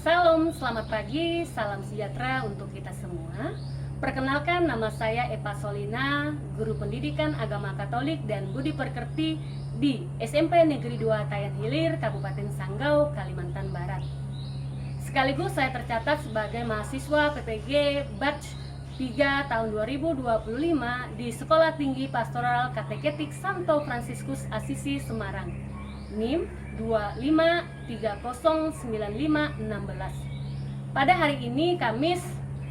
Salam, selamat pagi, salam sejahtera untuk kita semua. Perkenalkan, nama saya Eva Solina, guru pendidikan agama Katolik dan Budi Pekerti di SMP Negeri 2 Tayan Hilir, Kabupaten Sanggau, Kalimantan Barat. Sekaligus saya tercatat sebagai mahasiswa PPG Batch 3 tahun 2025 di Sekolah Tinggi Pastoral Kateketik Santo Fransiskus Asisi Semarang, NIM 25309516. Pada hari ini Kamis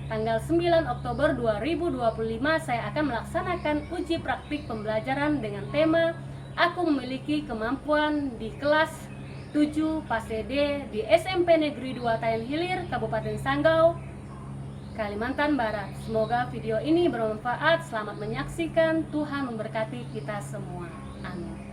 tanggal 9 Oktober 2025 saya akan melaksanakan uji praktik pembelajaran dengan tema Aku Memiliki Kemampuan di kelas 7 Fase D di SMP Negeri 2 Tayan Hilir, Kabupaten Sanggau, Kalimantan Barat. Semoga video ini bermanfaat. Selamat menyaksikan. Tuhan memberkati kita semua. Amin.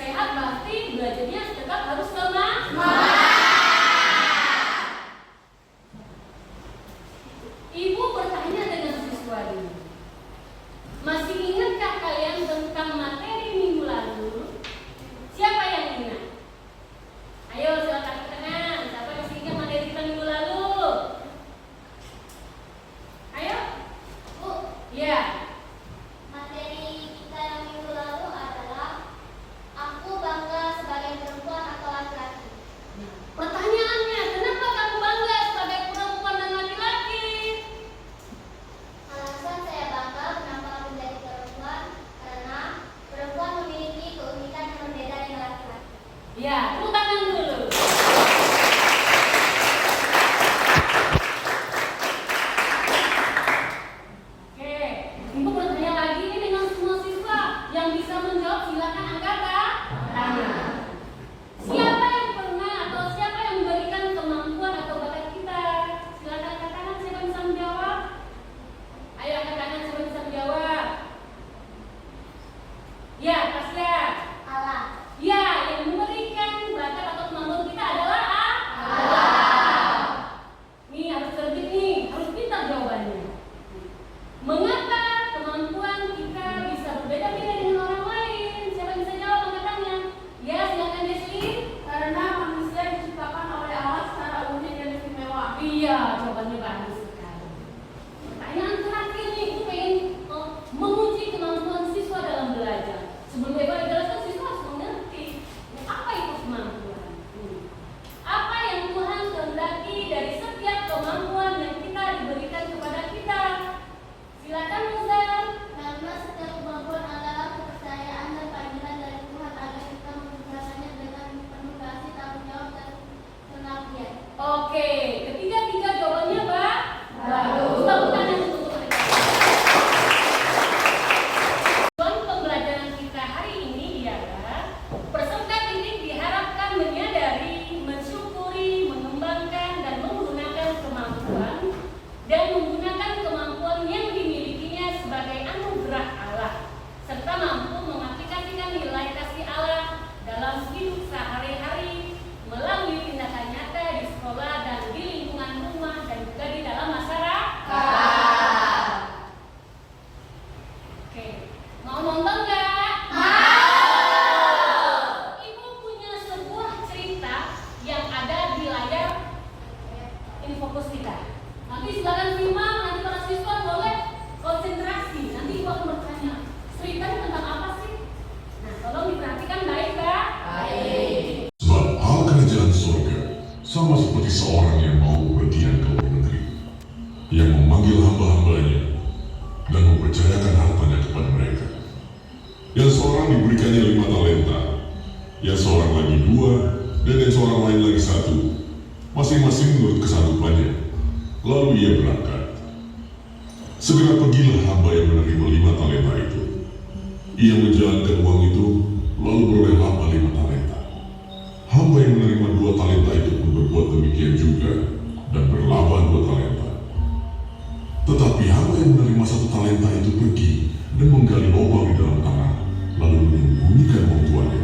sehat berarti belajarnya tetap harus semangat. Ibu bertanya dengan siswa ini, masih ingatkah kalian tentang materi minggu lalu? Siapa yang ingat? Ayo silakan ke tangan. Siapa yang masih ingat materi kita minggu lalu? Ayo, Bu. Ya. Materi kita yang minggu lalu adalah aku bangga sebagai perempuan atau laki-laki. Pertanyaannya, kenapa kamu bangga sebagai perempuan dan laki-laki? Alasan saya bangga kenapa aku menjadi perempuan karena perempuan memiliki keunikan yang berbeda dengan laki-laki. Ya, tepuk tangan dulu. Oke, Ibu bertanya lagi nih dengan semua siswa yang bisa menjawab, silakan angkat tangan. Siapa yang pernah atau siapa yang memberikan kemampuan atau bakat kita? Silakan angkat tangan, siapa yang bisa menjawab? Ayo angkat tangan, siapa yang bisa menjawab? Ya, Tasya. Allah. Ya, yang memberikan bakat atau kemampuan kita adalah Allah. Nih harus cerdik nih, harus pintar jawabannya. Mengapa kemampuan kita bisa berbeda-beda dengan orang lain? Siapa yang bisa jawab angkatannya? Ya, silakan Desli. Karena manusia diciptakan oleh Allah secara unik dan istimewa. Iya, jawabannya bagus sekali. Pertanyaan terakhir nih, aku pengen menguji kemampuan siswa dalam belajar. Sebelum Eva jelaskan, siswa harus mengerti apa itu kemampuan. Apa yang Tuhan kehendaki dari setiap kemampuan yang kita diberikan kepada kita. Silakan Muzal. Karena setiap kemampuan adalah kepercayaan dan panggilan dari Tuhan agar kita menggunakannya dengan penuh kasih, tanggung jawab, dan pengabdian. Oke, ketiga jawabannya bagus. Tepuk tangan untuk mereka. Tujuan pembelajaran kita hari ini ialah peserta didik diharapkan menyadari, mensyukuri, mengembangkan dan menggunakan kemampuan yang dimilikinya sebagai anugerah Allah, serta mampu mengaplikasikan nilai kasih Allah dalam hidup sehari-hari melalui tindakan nyata di sekolah dan di lingkungan rumah dan juga di dalam masyarakat. Oke, mau nonton nggak? Mau. Ibu punya sebuah cerita yang ada di layar infokus kita. Nanti silakan simak, nanti para siswa boleh konsentrasi. Nanti ibu akan bertanya, ceritanya tentang apa sih? Nah, tolong diperhatikan baik, Mbak. Baik. Sebab hal kerajaan surga sama seperti seorang yang mau berpergian ke luar negeri, yang memanggil hamba-hambanya dan mempercayakan hartanya kepada mereka. Yang seorang diberikannya 5 talenta, yang seorang lagi 2, dan yang seorang lain lagi 1, masing-masing menurut kesanggupannya. Lalu ia berangkat. Segera pergilah hamba yang menerima 5 talenta itu. Ia menjalankan uang itu, lalu beroleh laba 5 talenta. Hamba yang menerima 2 talenta itu pun berbuat demikian juga, dan berlaba 2 talenta. Tetapi hamba yang menerima 1 talenta itu pergi dan menggali lubang di dalam tanah, lalu menyembunyikan uang tuannya.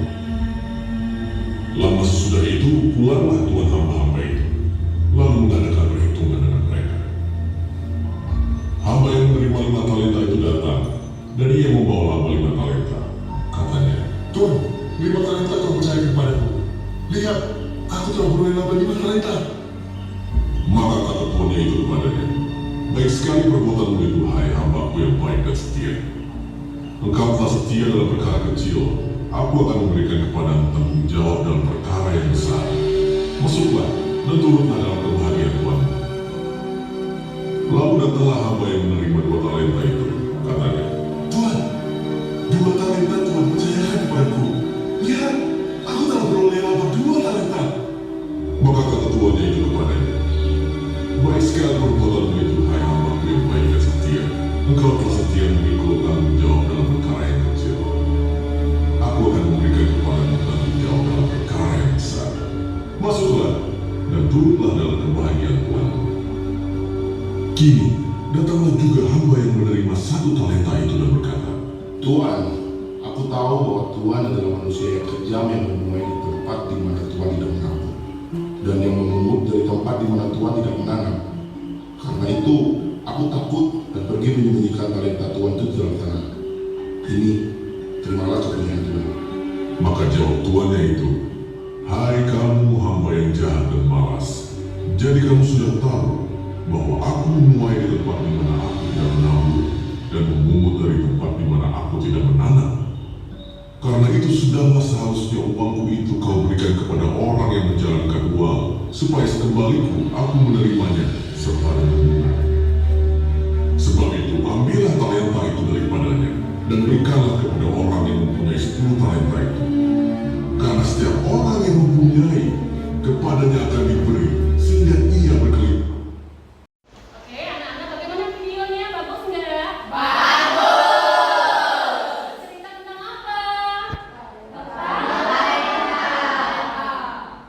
Lama sesudah itu, pulanglah tuan hamba-hamba itu, lalu mengadakan perhitungan dengan mereka. Hamba yang menerima 5 talenta itu datang, dan ia membawa laba 5 talenta. Katanya, "Tuan, 5 talenta kau percaya kepadaku. Lihat, aku telah beroleh laba 5 talenta." Maka kata tuannya itu kepadanya, "Baik sekali perbuatanmu itu, hai hambaku yang baik dan setia. Engkau telah setia dalam perkara kecil, aku akan memberikan kepadamu tanggung jawab dalam perkara yang besar. Masuklah dan turutlah dalam kebahagiaan Tuhanmu." Lalu datanglah hamba yang menerima 2 talenta itu. Katanya, "Tuan, 2 talenta Tuhan percayakan kepadaku. Lihat, aku telah beroleh laba 2 talenta." Maka kata tuannya itu kepadanya, "Baik sekali perbuatanmu itu, hai hambaku yang baik dan setia. Engkau telah setia memikul tanggung jawab dalam perkara yang kecil. Aku akan memberikan kepadamu tanggung jawab dalam perkara yang besar. Masuklah dan turutlah dalam kebahagiaan Tuhanmu." Kini datanglah juga hamba yang menerima 1 talenta itu dan berkata, "Tuan, aku tahu bahwa Tuhan adalah manusia yang kejam yang menuai di tempat di mana Tuhan tidak menabur, dan yang memungut dari tempat di mana Tuhan tidak menanam. Karena itu, aku takut dan pergi menyembunyikan talenta Tuhan itu di dalam tanah. Ini, terimalah kepunyaan Tuhan. Maka jawab tuannya itu, "Hai kamu hamba yang jahat dan malas, jadi kamu sudah tahu bahwa aku menuai di tempat di mana aku tidak menabur dan memungut dari tempat di mana aku tidak menanam. Karena itu sudahlah seharusnya uangku itu kau berikan kepada orang yang menjalankan uang, supaya sekembaliku aku menerimanya serta dengan bunga. Sebab itu ambillah talenta itu daripadanya dan berikanlah kepada orang yang mempunyai 10 talenta itu. Karena setiap orang yang mempunyai, kepadanya akan diberi sehingga ia berkelimpahan." Oke, anak-anak, bagaimana videonya? Bagus nggak? Cerita tentang apa?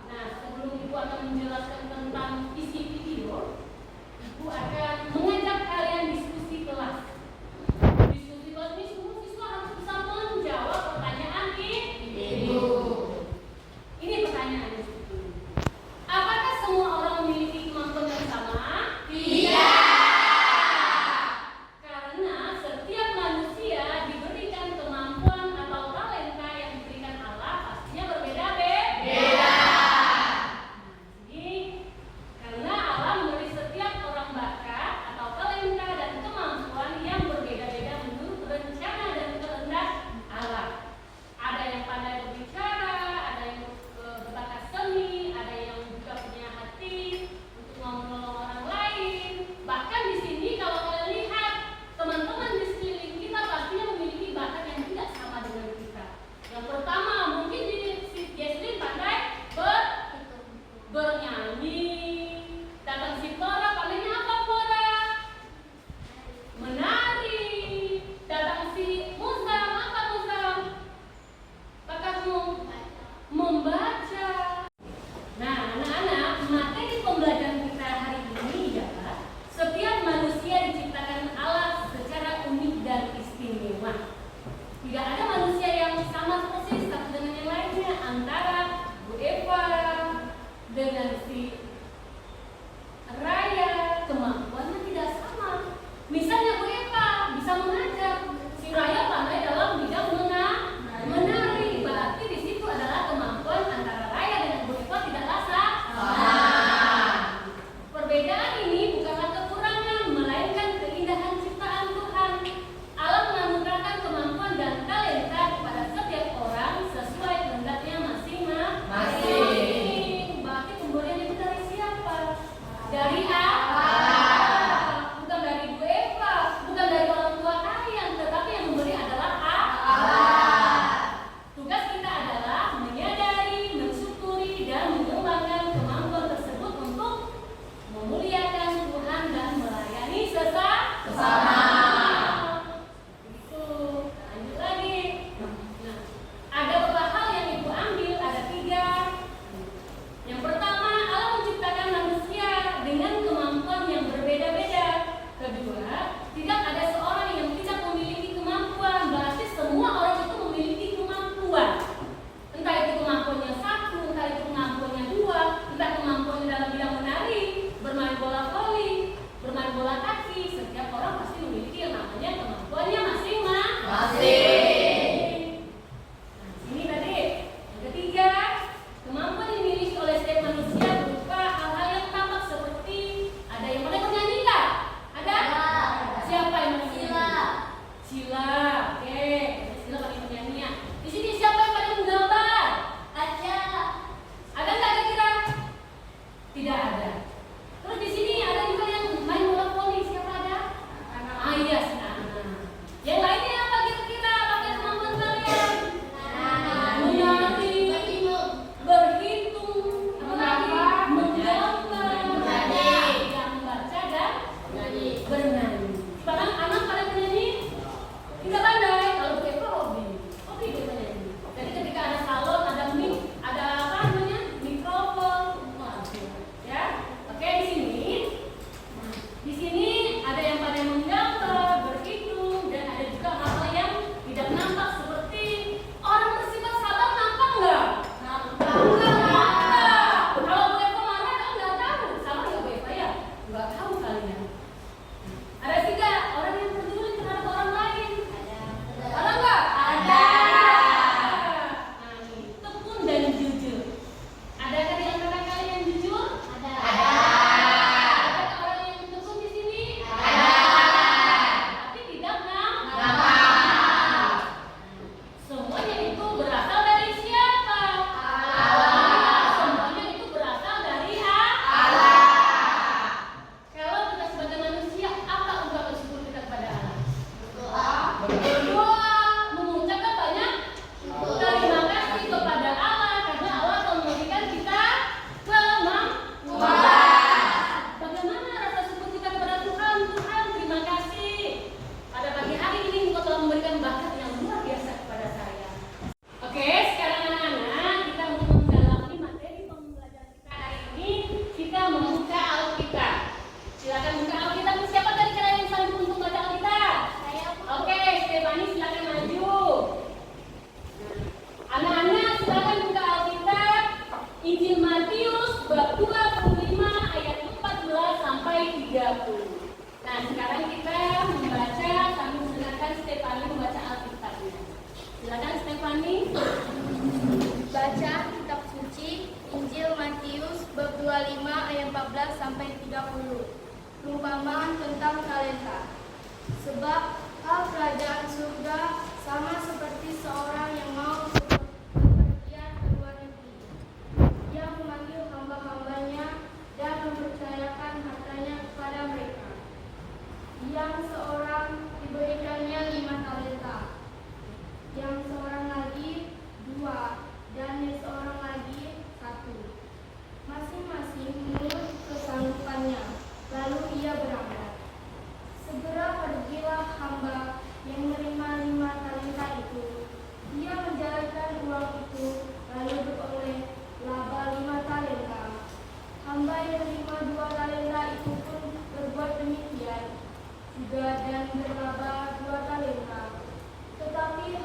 Nah, sebelum Ibu akan menjelaskan tentang isi video, Ibu akan mengajak kalian diskusi kelas. Diskusi kelas ini semua siswa harus bisa menjawab pertanyaan Ibu. Ini pertanyaannya. Apakah semua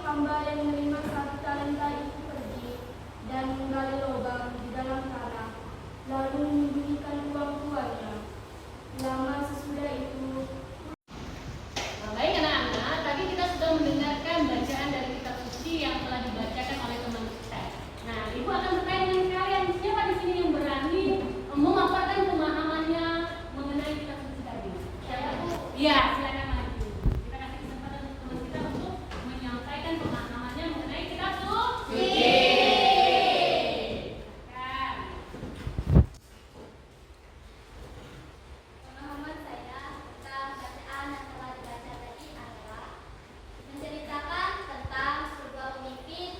hamba yang menerima 1 talenta itu pergi dan menggali lubang di dalam tanah, lalu menyembunyikan uang tuannya. Lama sesudah itu, Baik anak-anak, tadi kita sudah mendengarkan bacaan dari kitab suci yang telah dibacakan oleh teman kita. Nah, ibu akan bertanya dengan kalian, siapa di sini yang berani memaparkan pemahamannya mengenai kitab suci tadi? Siapa? Iya, silakan maju. Kita kasih kesempatan untuk teman kita untuk menyampaikan pemahamannya mengenai kitab suci. Silakan. Pemahaman saya tentang bacaan yang telah dibaca tadi adalah menceritakan tentang sebuah pemimpin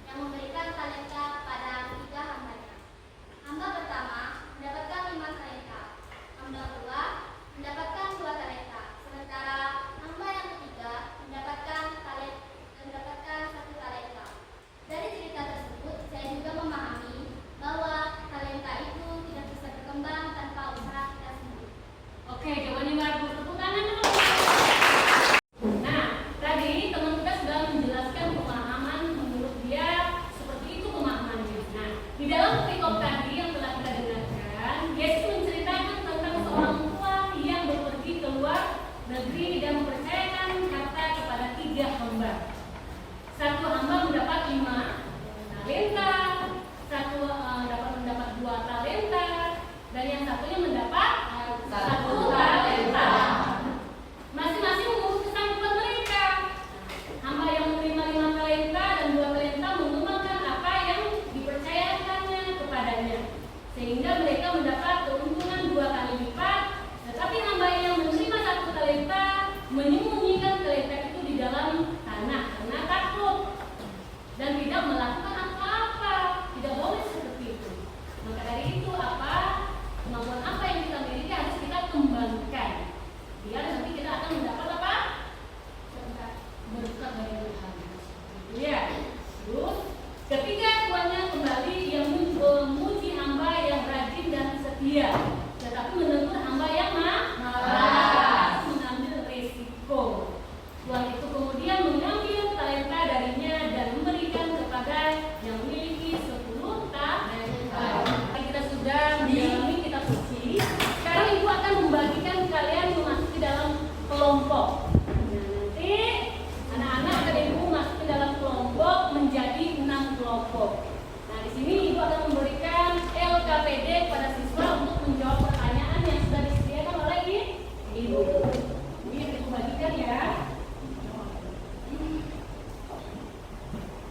yang memberikan talenta pada 3 hambanya. Hamba pertama mendapatkan 5 talenta, hamba kedua mendapatkan 2 talenta, sementara hamba yang ketiga mendapatkan 1 talenta. Dari cerita tersebut, saya juga memahami bahwa talenta itu tidak bisa berkembang tanpa usaha kita sendiri. Oke, jawabannya bagus. Tepuk tangan dulu. Nah, tadi teman kita sudah menjelaskan pemahaman menurut dia seperti itu pemahamannya. Nah, di dalam perikop tadi yang telah kita dengarkan, Yesus menceritakan tentang seorang tua yang bepergi ke luar negeri dan mempercayakan harta kepada 3 hamba. 1 hamba mendapat 5 talenta, 1 mendapat 2 talenta, dan yang satunya mendapat 1 talenta. Masing-masing mengurus kesanggupan mereka. Hamba yang menerima 5 talenta dan 2 talenta mengembangkan apa yang dipercayakannya kepadanya, sehingga mereka mendapat keuntungan 2 kali lipat. Tetapi hamba yang menerima 1 talenta menyembunyikan talenta itu di dalam tanah karena takut dan tidak melakukan apa-apa. Tidak boleh seperti itu. Maka dari itu kemampuan apa yang kita miliki harus kita kembangkan, biar nanti kita akan mendapat apa? Berkat dari Tuhan. Ya. Terus ketiga tuannya kembali yang memuji hamba yang rajin dan setia, tetapi menegur hamba yang malas, mengambil resiko. Tuan itu kemudian mengambil talenta darinya dan memberikan kepada yang memiliki 10 talenta. Kita sudah mendalami kitab suci. Sekarang ibu akan membagikan kalian memasuki dalam kelompok. Nah, nanti anak-anak akan ibu masuk ke dalam kelompok menjadi 6 kelompok. Nah, di sini ibu akan memberikan LKPD kepada siswa untuk menjawab pertanyaan yang sudah disediakan oleh ibu. Ini ibu bagikan ya.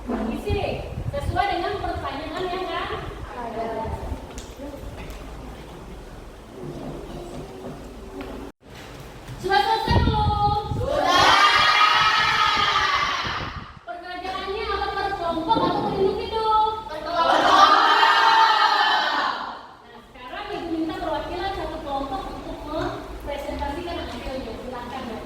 Isi sesuai dengan pertanyaan yang ada. Sudah selesai belum? Sudah. Pekerjaannya apa per kelompok atau per individu? Per kelompok. Nah, sekarang ibu minta perwakilan 1 kelompok untuk mempresentasikan hasilnya. Silakan ya.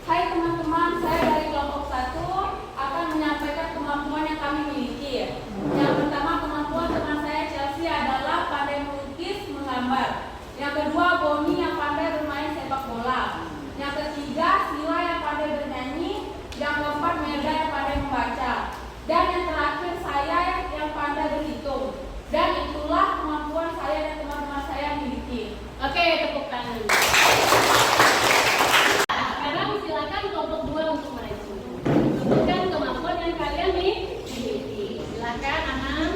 hai teman-teman, saya dari kelompok 1 akan menyampaikan kemampuan yang kami miliki. Yang pertama, kemampuan teman saya Chelsea adalah pandai melukis, menggambar. Yang kedua, Boni yang pandai bermain sepak bola. Yang ketiga, Sila yang pandai bernyanyi. Yang keempat, Melda yang pandai membaca. Dan yang terakhir, saya yang pandai berhitung. Dan itulah kemampuan saya dan teman-teman saya miliki. Oke, tepuk tangan. Sekarang silakan kelompok 2 untuk merespon. Sebutkan kemampuan yang kalian miliki. Silakan, Anang.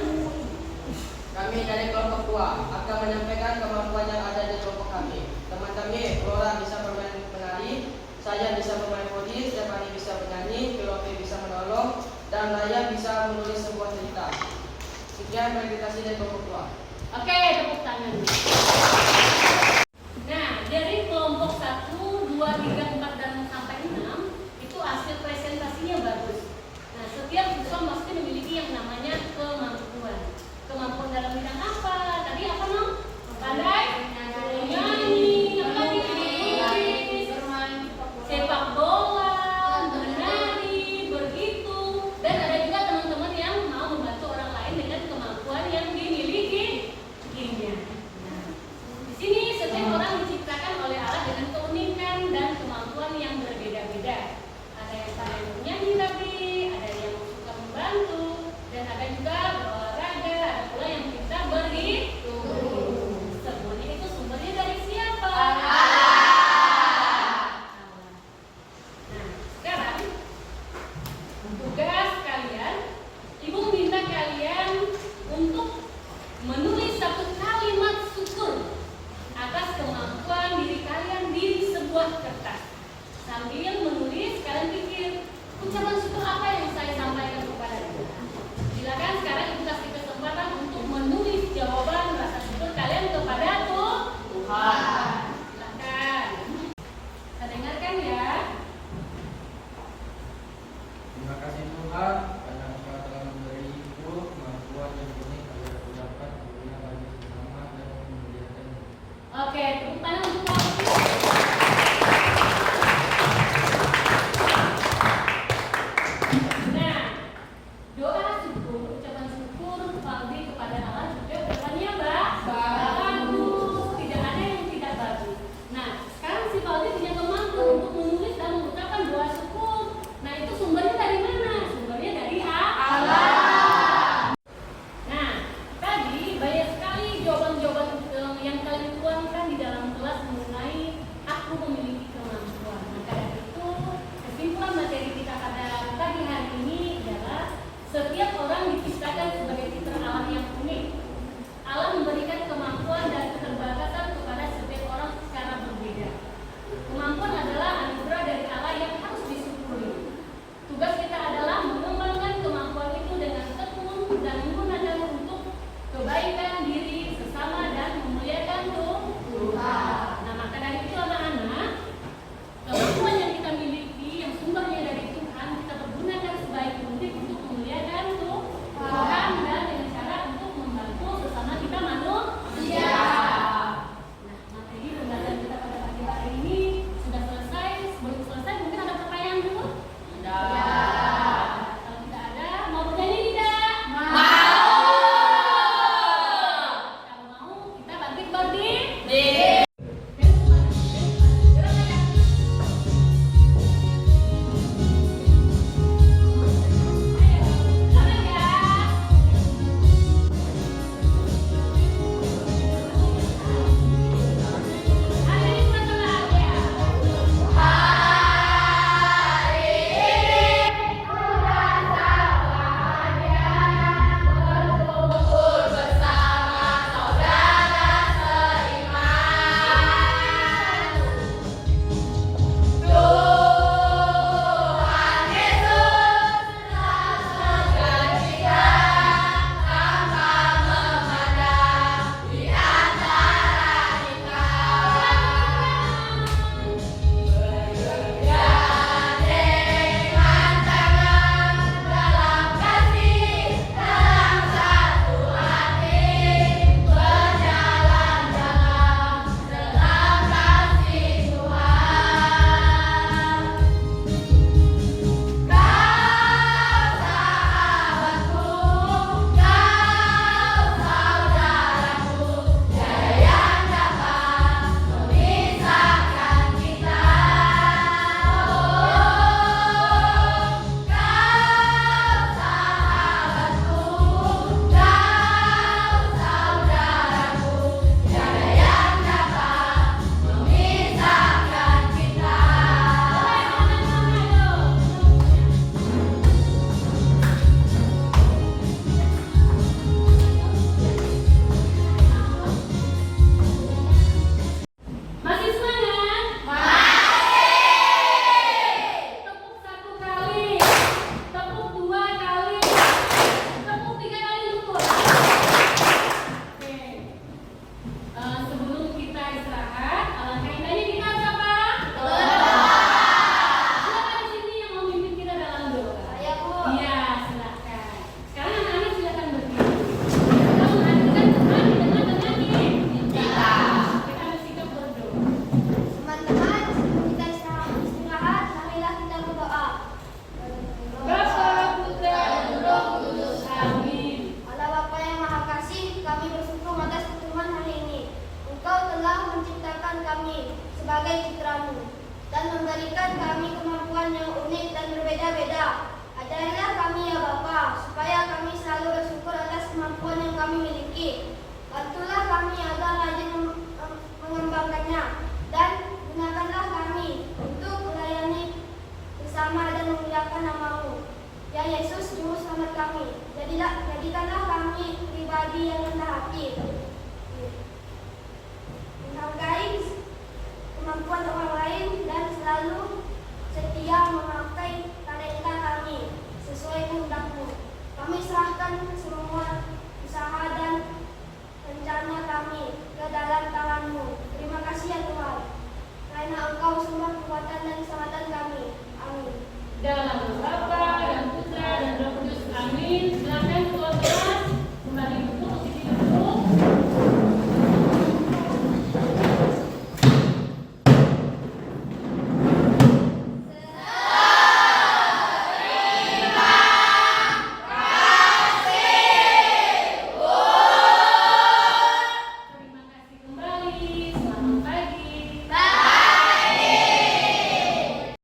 Kami dari kelompok 2 akan menyampaikan kemampuan yang ada di kelompok kami. Teman kami, Flora bisa bermain menari, saya bisa bermain voli, Stefani bisa bernyanyi, Filofi bisa menolong, dan Raya bisa menulis sebuah cerita. Sekian presentasi dari kelompok 2. Oke, tepuk tangan. Nah, dari kelompok 1, 2, 3, 4, dan sampai 6 itu hasil presentasinya bagus. Nah, setiap siswa mesti memiliki yang namanya kemampuan. Kemampuan dalam bidang apa? Tadi apa, Nom? Pandai nyanyi, apa lagi? Sepak bola, menari, berhitung, dan ada juga teman-teman yang mau membantu orang lain dengan kemampuan yang dimiliki. Nah, di sini setiap orang diciptakan oleh Allah dengan keunikan dan ada yang menyanyi tadi, ada yang suka membantu, dan ada juga berolahraga, ada pula yang pintar berhitung. Semuanya itu sumbernya dari siapa? Nah, sekarang tugas kalian, Ibu minta kalian untuk menulis satu kalimat syukur atas kemampuan diri kalian di sebuah kertas. Sambil menulis, kalian pikir ucapan syukur apa yang saya sampaikan kepada Ibu. Silakan sekarang Ibu kasih kesempatan untuk menulis jawaban rasa syukur kalian kepada Tuhan. Silakan. Kita dengarkan ya. Terima kasih Tuhan karena Engkau telah memberiku kemampuan yang unik agar aku dapat berguna bagi sesama dan memuliakan. Oke, tepuk tangan untuk Paulus. Nah, doa syukur, ucapan syukur Faldi kepada Allah juga jawabannya bagus. Tidak ada yang tidak bagus. Nah, sekarang si Faldi punya kemampuan untuk menulis dan mengucapkan doa syukur. Nah, itu sumbernya dari mana? Sumbernya dari Allah. Nah, tadi banyak sekali jawaban-jawaban yang kalian tuangkan di dalam kelas mengenai aku memiliki kemampuan. Maka dari itu, kesimpulan materi kita pada pagi hari ini adalah setiap orang diciptakan sebagai fitrah alam yang unik. Allah memberikan kemampuan dan keterbatasan kepada setiap orang secara berbeda. Kemampuan adalah anugerah dari Allah yang harus disyukuri. Tugas kita adalah mengembangkan kemampuan itu dengan tekun dan menggunakan untuk kebaikan diri sesama dan memuliakan Tuhan. Nah, maka dari itu anak-anak, saja. Ajarilah kami ya Bapa, supaya kami selalu bersyukur atas kemampuan yang kami miliki. Bantulah kami agar rajin mengembangkannya, dan gunakanlah kami untuk melayani bersama dan memuliakan nama-Mu. Ya Yesus, Juru Selamat kami, jadikanlah kami pribadi yang rendah hati, menghargai kemampuan orang lain, dan selalu setia memakai talenta kami sesuai kehendak-Mu. Kami serahkan semua usaha dan rencana kami ke dalam tangan-Mu. Terima kasih ya Tuhan, karena Engkau sumber kekuatan dan keselamatan kami. Amin. Dalam nama Bapa